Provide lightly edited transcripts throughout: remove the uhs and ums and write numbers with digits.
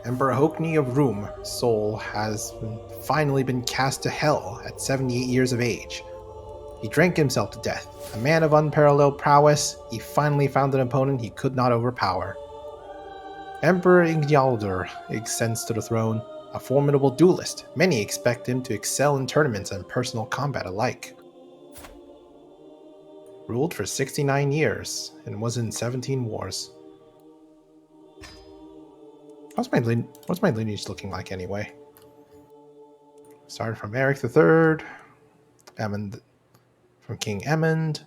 Emperor Högni of Room, soul has finally been cast to hell at 78 years of age. He drank himself to death. A man of unparalleled prowess, he finally found an opponent he could not overpower. Emperor Ingjaldr ascends to the throne, a formidable duelist. Many expect him to excel in tournaments and personal combat alike. Ruled for 69 years and was in 17 wars. What's my lineage looking like anyway? Started from Eric III, Emond, from King Emond,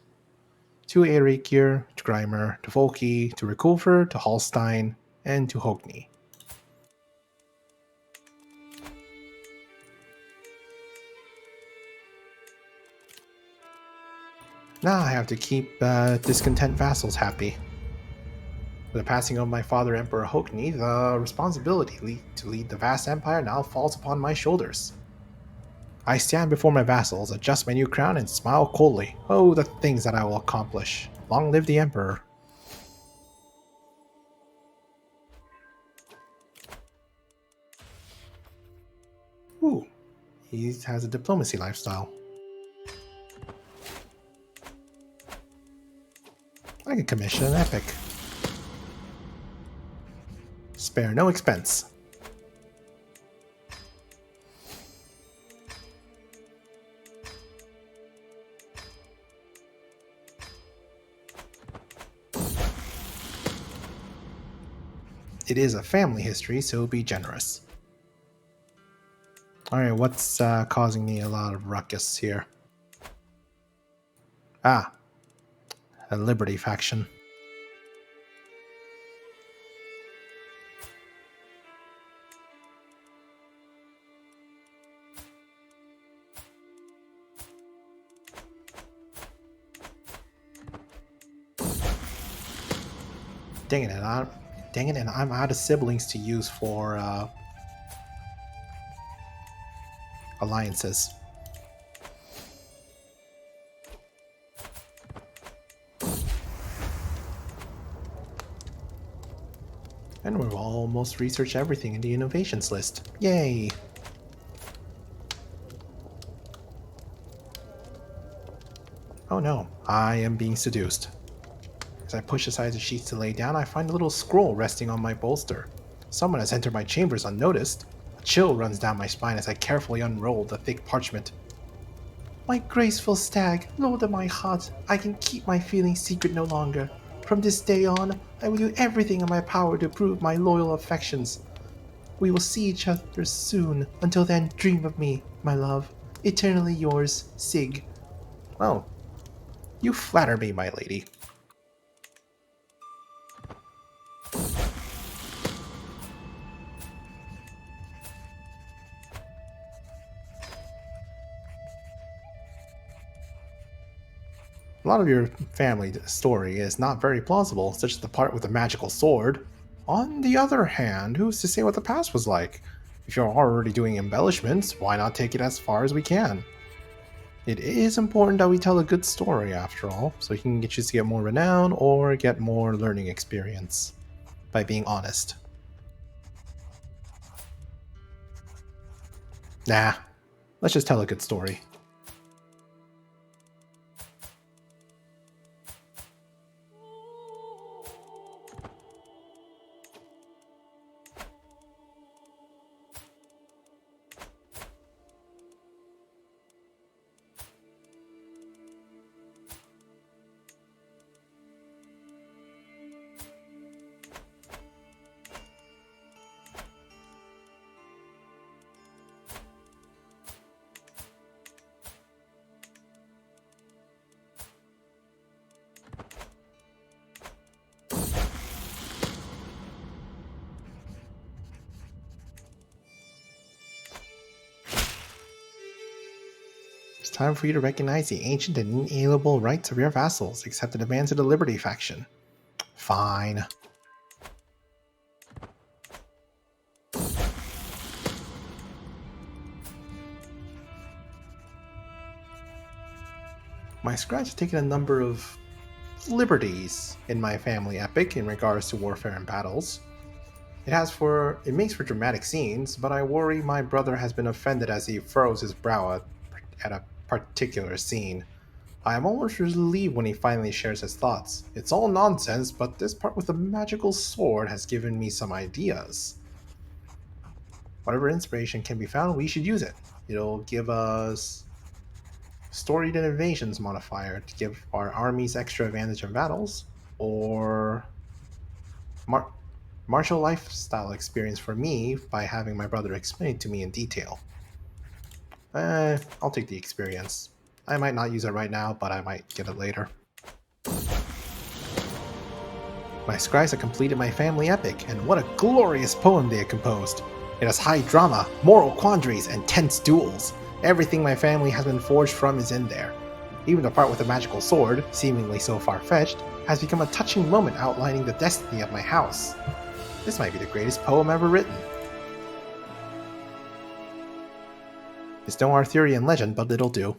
to Eirikir, to Grimer, to Fylkir, to Riculfer, to Hallstein, and to Högni. Now I have to keep discontent vassals happy. With the passing of my father, Emperor Högni, the responsibility to lead the vast empire now falls upon my shoulders. I stand before my vassals, adjust my new crown, and smile coldly. Oh, the things that I will accomplish. Long live the Emperor. Ooh, he has a diplomacy lifestyle. I can commission an epic. Spare no expense. It is a family history, so be generous. Alright, what's causing me a lot of ruckus here? Ah, a Liberty faction. Dang it, and I'm out of siblings to use for alliances. And we've almost researched everything in the innovations list. Yay! Oh no, I am being seduced. As I push aside the sheets to lay down, I find a little scroll resting on my bolster. Someone has entered my chambers unnoticed. A chill runs down my spine as I carefully unroll the thick parchment. My graceful stag, lord of my heart, I can keep my feelings secret no longer. From this day on, I will do everything in my power to prove my loyal affections. We will see each other soon. Until then, dream of me, my love. Eternally yours, Sig. Oh, you flatter me, my lady. A lot of your family story is not very plausible, such as the part with the magical sword. On the other hand, who's to say what the past was like? If you're already doing embellishments, why not take it as far as we can? It is important that we tell a good story, after all, so you can choose to get more renown or get more learning experience by being honest. Nah, let's just tell a good story. It's time for you to recognize the ancient and inalienable rights of your vassals, accept the demands of the Liberty faction. Fine. My scribe has taken a number of liberties in my family epic in regards to warfare and battles. It makes for dramatic scenes, but I worry my brother has been offended as he furrows his brow at a particular scene. I am almost relieved when he finally shares his thoughts. It's all nonsense, but this part with the magical sword has given me some ideas. Whatever inspiration can be found, we should use it. It'll give us storied innovations modifier to give our armies extra advantage in battles, or mar- martial lifestyle experience for me by having my brother explain it to me in detail. I'll take the experience. I might not use it right now, but I might get it later. My scribes have completed my family epic, and what a glorious poem they have composed! It has high drama, moral quandaries, and tense duels. Everything my family has been forged from is in there. Even the part with the magical sword, seemingly so far-fetched, has become a touching moment outlining the destiny of my house. This might be the greatest poem ever written. It's no Arthurian legend, but it'll do.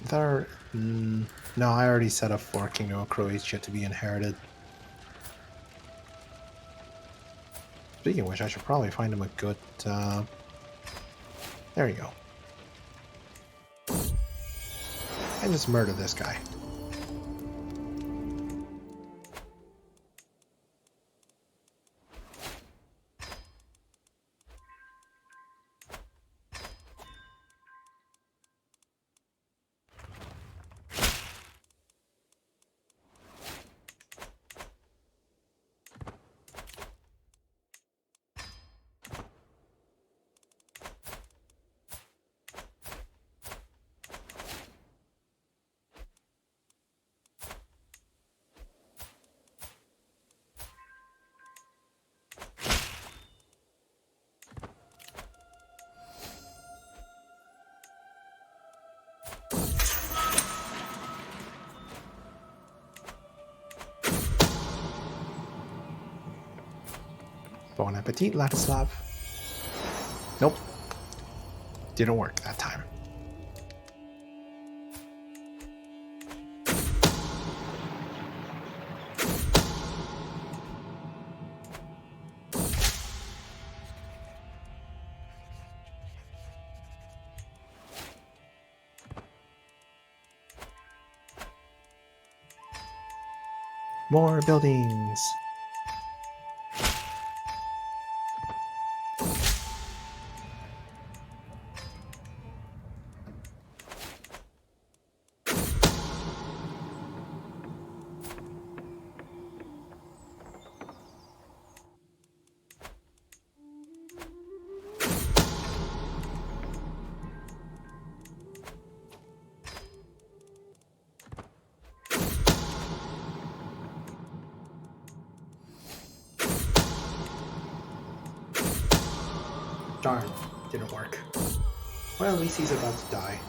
There, no, I already set up for Kingdom of Croatia to be inherited. Speaking of which, I should probably find him a good. There you go. And just murder this guy. Bon appetit, Ladislav. Nope. Didn't work that time. More buildings. Darn, didn't work. Well, at least he's about to die.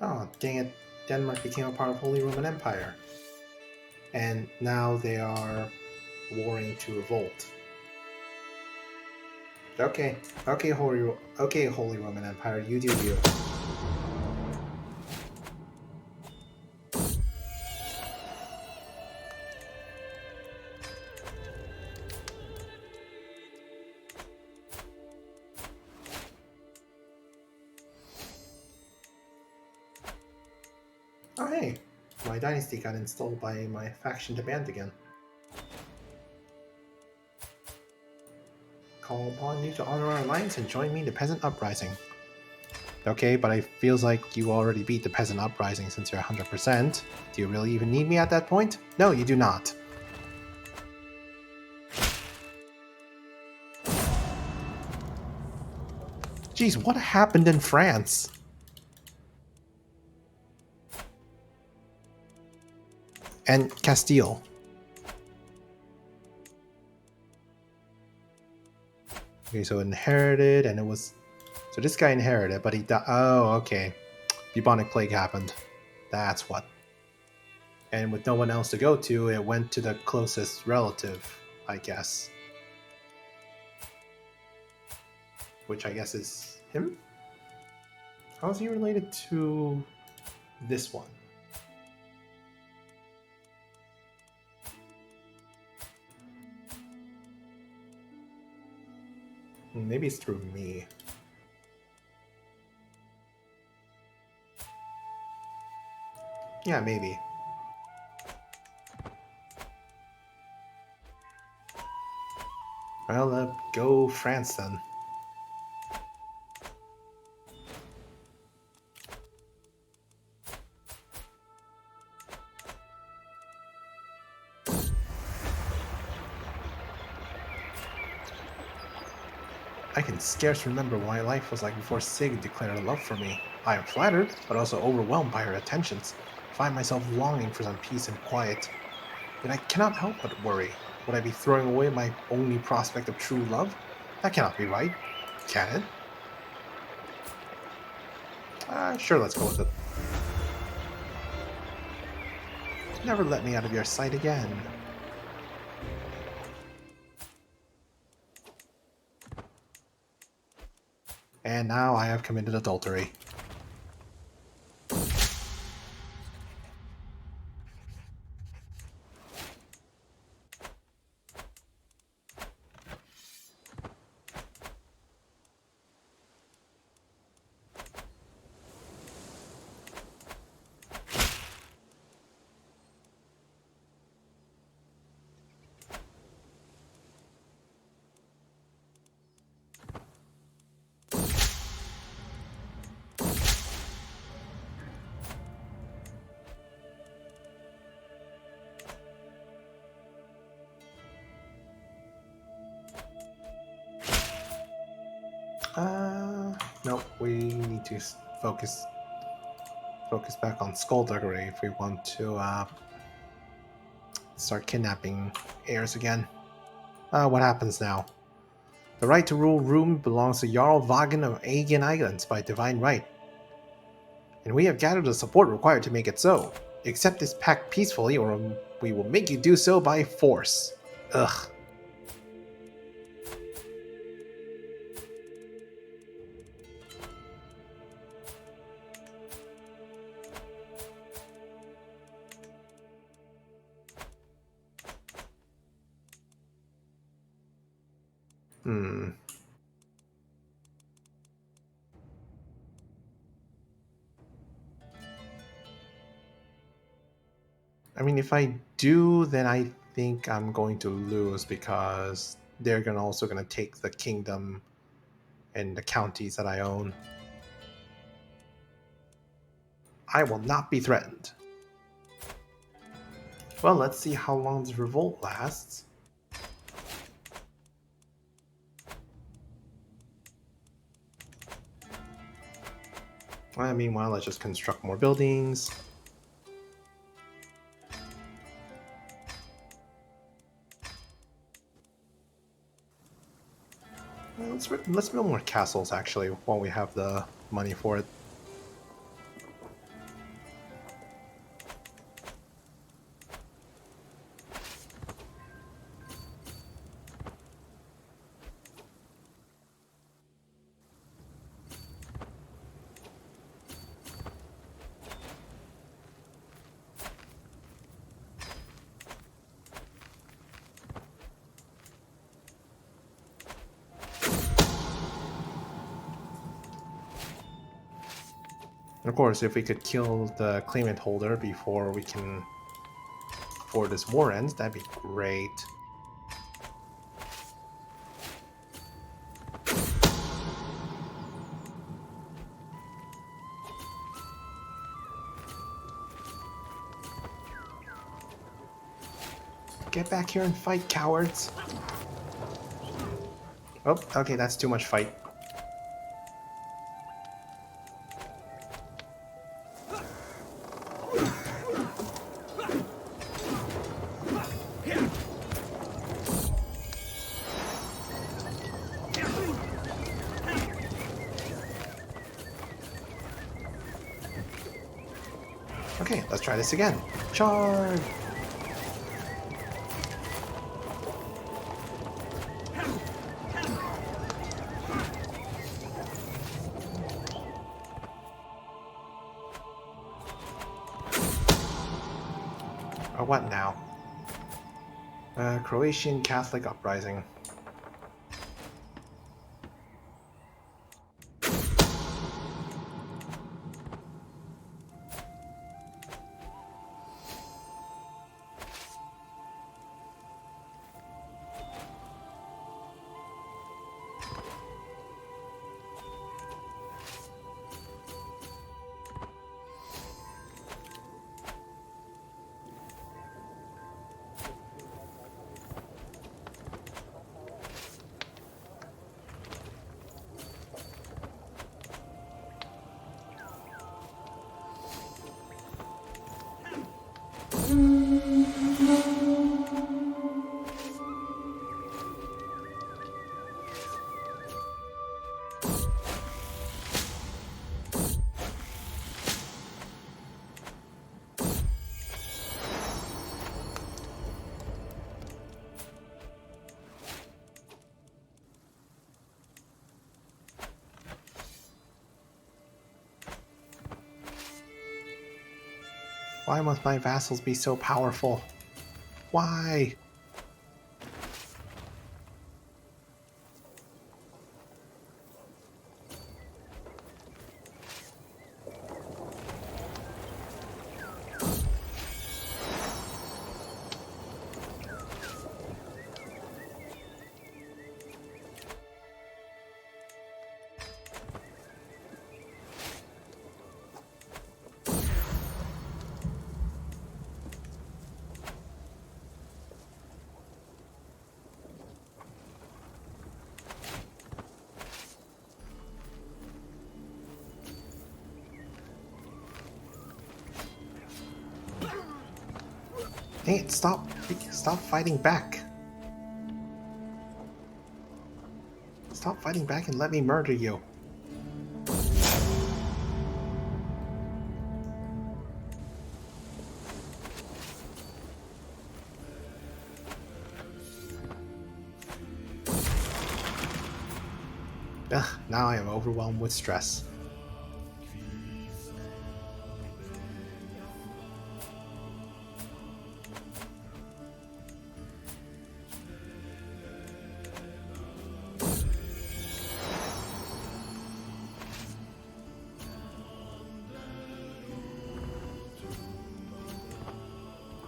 Oh, dang it. Denmark became a part of Holy Roman Empire. And now they are warring to revolt. Okay, Holy Roman Empire, you do you. Oh, hey, dynasty got installed by my faction demand again. Call upon you to honor our alliance and join me in the peasant uprising. Okay, but it feels like you already beat the peasant uprising since you're 100%. Do you really even need me at that point? No, you do not. Jeez, what happened in France? And Castile. Okay, so inherited, and it was... So this guy inherited, but he died... Oh, okay. Bubonic plague happened. That's what. And with no one else to go to, it went to the closest relative, I guess. Which I guess is him? How is he related to this one? Maybe it's through me. Yeah, maybe. Well, go France then. I can scarce remember what my life was like before Sig declared a love for me. I am flattered, but also overwhelmed by her attentions. I find myself longing for some peace and quiet. Yet I cannot help but worry. Would I be throwing away my only prospect of true love? That cannot be right. Can it? Sure, let's go with it. Never let me out of your sight again. And now I have committed adultery. Nope, we need to focus back on skullduggery if we want to start kidnapping heirs again. What happens now? The right to rule Rome belongs to Jarl Vagan of Aegean Islands by divine right. And we have gathered the support required to make it so. Accept this pact peacefully or we will make you do so by force. Ugh. I mean, if I do, then I think I'm going to lose because they're also gonna take the kingdom and the counties that I own. I will not be threatened. Well, let's see how long this revolt lasts. Meanwhile, let's just construct more buildings. Let's build more castles, actually, while we have the money for it. Of course, if we could kill the claimant holder before this war ends, that'd be great. Get back here and fight, cowards! Oh, okay, that's too much fight. Okay, let's try this again. Charge! Oh, what now? Croatian Catholic uprising. Why must my vassals be so powerful? Why? Hey, stop fighting back. Stop fighting back and let me murder you. Ugh, now I am overwhelmed with stress.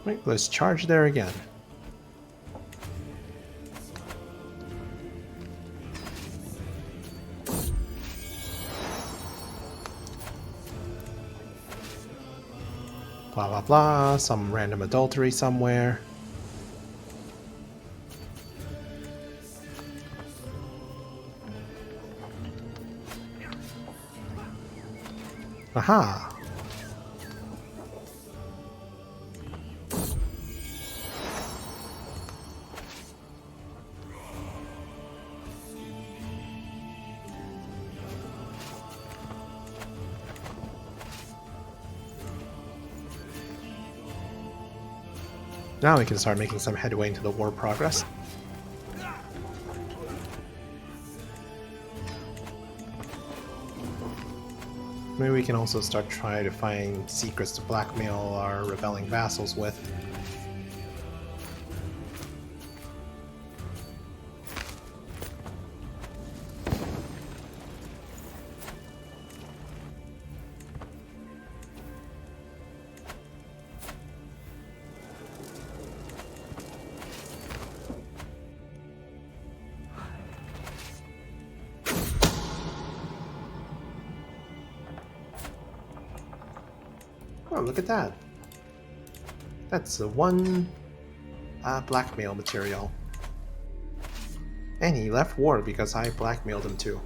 Right, let's charge there again. Blah blah blah, some random adultery somewhere. Aha! Now we can start making some headway into the war progress. Maybe we can also start trying to find secrets to blackmail our rebelling vassals with. look at that. That's the one blackmail material. And he left war because I blackmailed him too.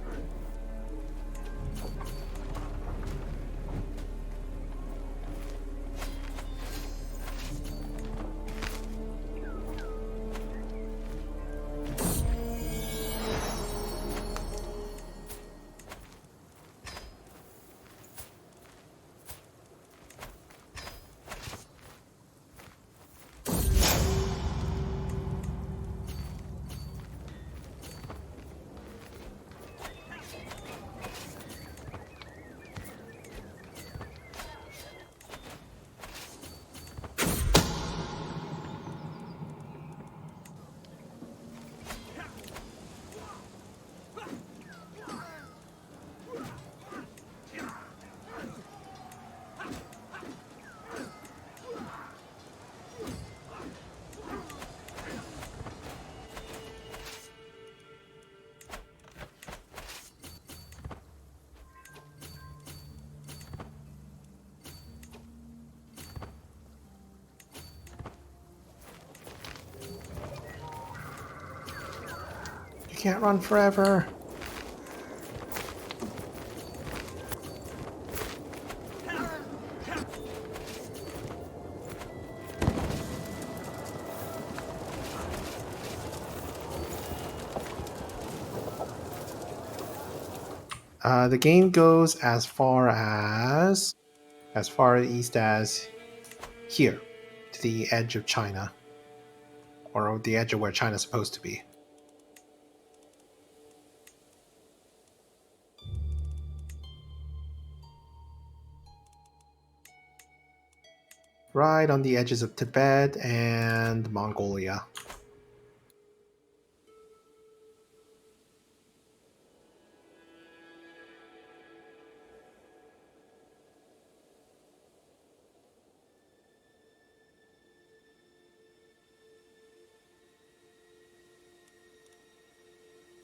You can't run forever. The game goes as far east as here, to the edge of China, or the edge of where China's supposed to be. Right on the edges of Tibet and Mongolia.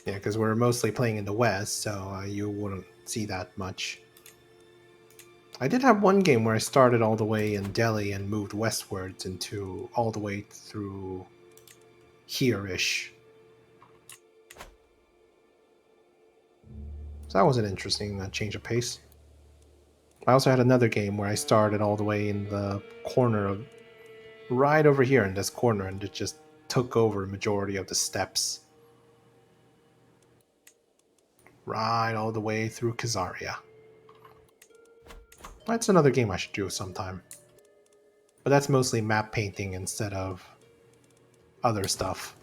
Yeah, because we're mostly playing in the West, so you wouldn't see that much. I did have one game where I started all the way in Delhi and moved westwards into all the way through here-ish. So that was an interesting change of pace. I also had another game where I started all the way in the corner of right over here in this corner and it just took over a majority of the steps. Right all the way through Khazaria. That's another game I should do sometime. But that's mostly map painting instead of other stuff.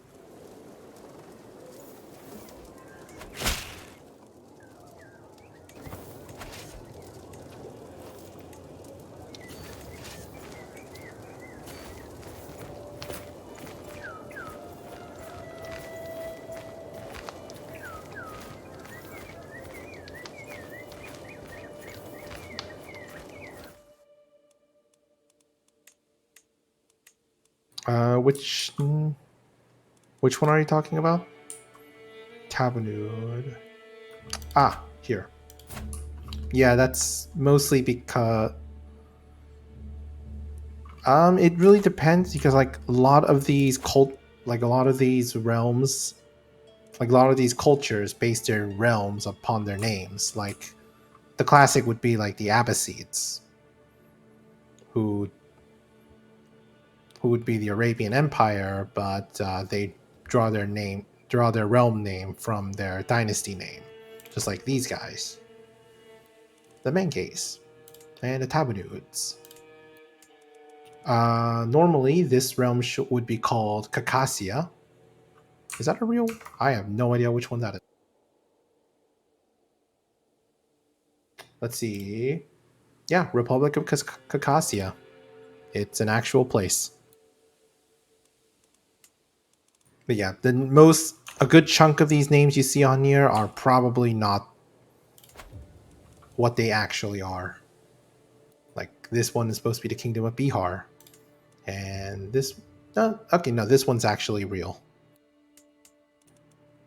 Which one are you talking about? Tabernud. Ah, here. Yeah, that's mostly because it really depends because like a lot of these realms, like a lot of these cultures base their realms upon their names. Like the classic would be like the Abbasids, who would be the Arabian Empire, but they draw their realm name from their dynasty name, just like these guys, the Mengeis and the Tabanuds. Normally, this realm would be called Kakassia. Is that a real? I have no idea which one that is. Let's see. Yeah, Republic of Kakassia. It's an actual place. But yeah, a good chunk of these names you see on here are probably not what they actually are. Like this one is supposed to be the Kingdom of Bihar, and this. Okay, no, this one's actually real.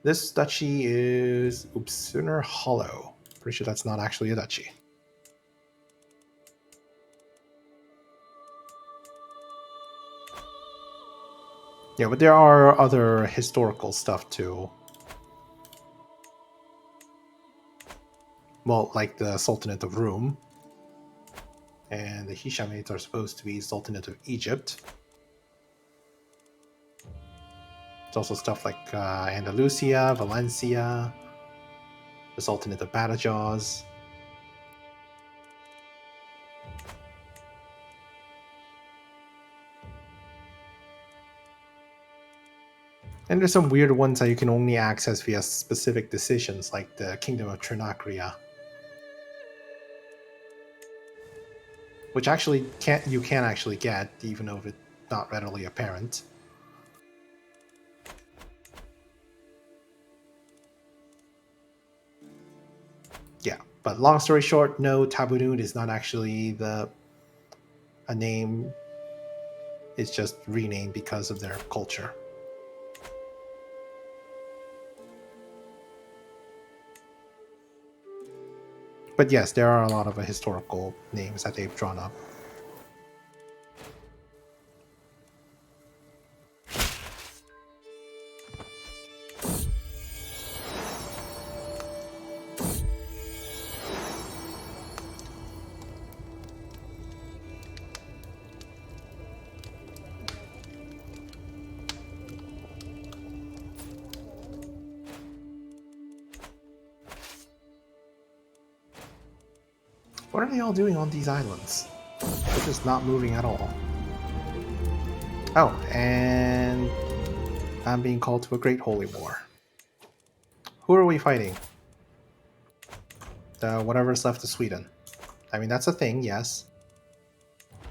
This duchy is Upsuner Hollow. Pretty sure that's not actually a duchy. Yeah, but there are other historical stuff too. Well, like the Sultanate of Rum, and the Hishamites are supposed to be Sultanate of Egypt. It's also stuff like Andalusia, Valencia, the Sultanate of Badajoz. And there's some weird ones that you can only access via specific decisions, like the Kingdom of Trinakria, which actually can actually get, even though it's not readily apparent. Yeah, but long story short, no, Tabunun is not actually a name. It's just renamed because of their culture. But yes, there are a lot of historical names that they've drawn up. What are they all doing on these islands? They're just not moving at all. Oh, and I'm being called to a great holy war. Who are we fighting? Whatever's left of Sweden. I mean, that's a thing, yes.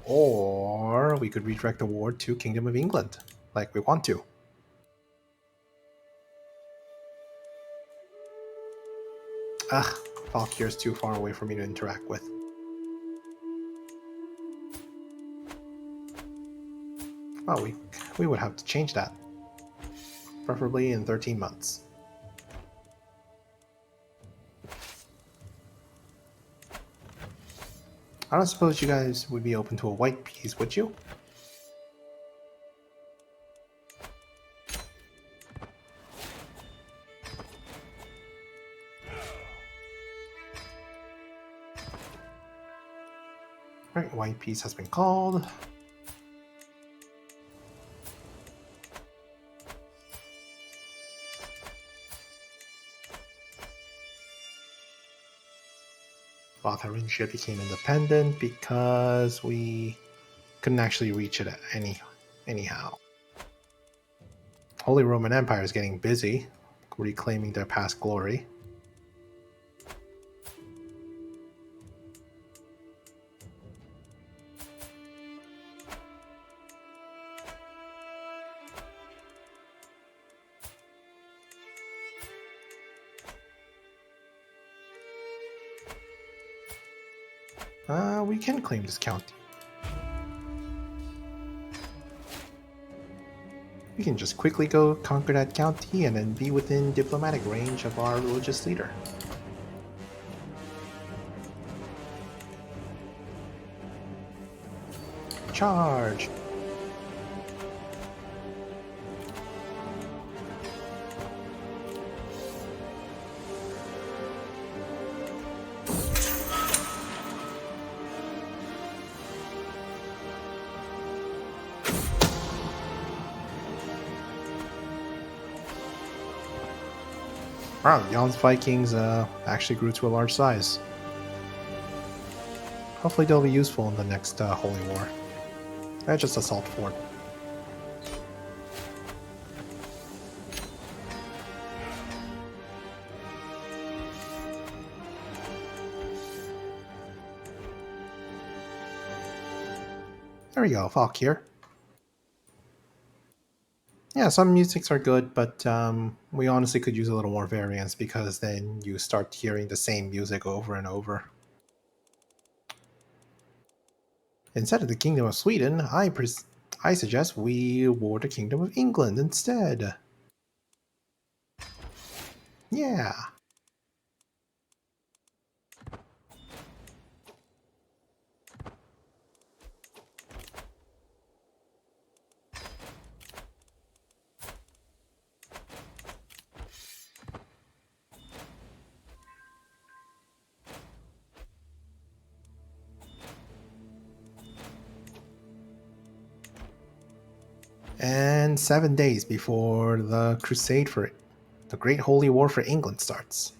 Or we could redirect the war to Kingdom of England, like we want to. Ugh, Fylkir's too far away for me to interact with. Oh, we would have to change that. Preferably in 13 months. I don't suppose you guys would be open to a white peas, would you? Right, white peas has been called. Lotharingia became independent because we couldn't actually reach it anyhow. Holy Roman Empire is getting busy, reclaiming their past glory. We can claim this county. We can just quickly go conquer that county and then be within diplomatic range of our religious leader. Charge! Wow, Jan's Vikings actually grew to a large size. Hopefully they'll be useful in the next Holy War. Just assault fort. There we go, Fylkir. Yeah, some musics are good, but we honestly could use a little more variance because then you start hearing the same music over and over. Instead of the Kingdom of Sweden, I suggest we war the Kingdom of England instead. Yeah. And 7 days before the Crusade for the Great Holy War for England starts.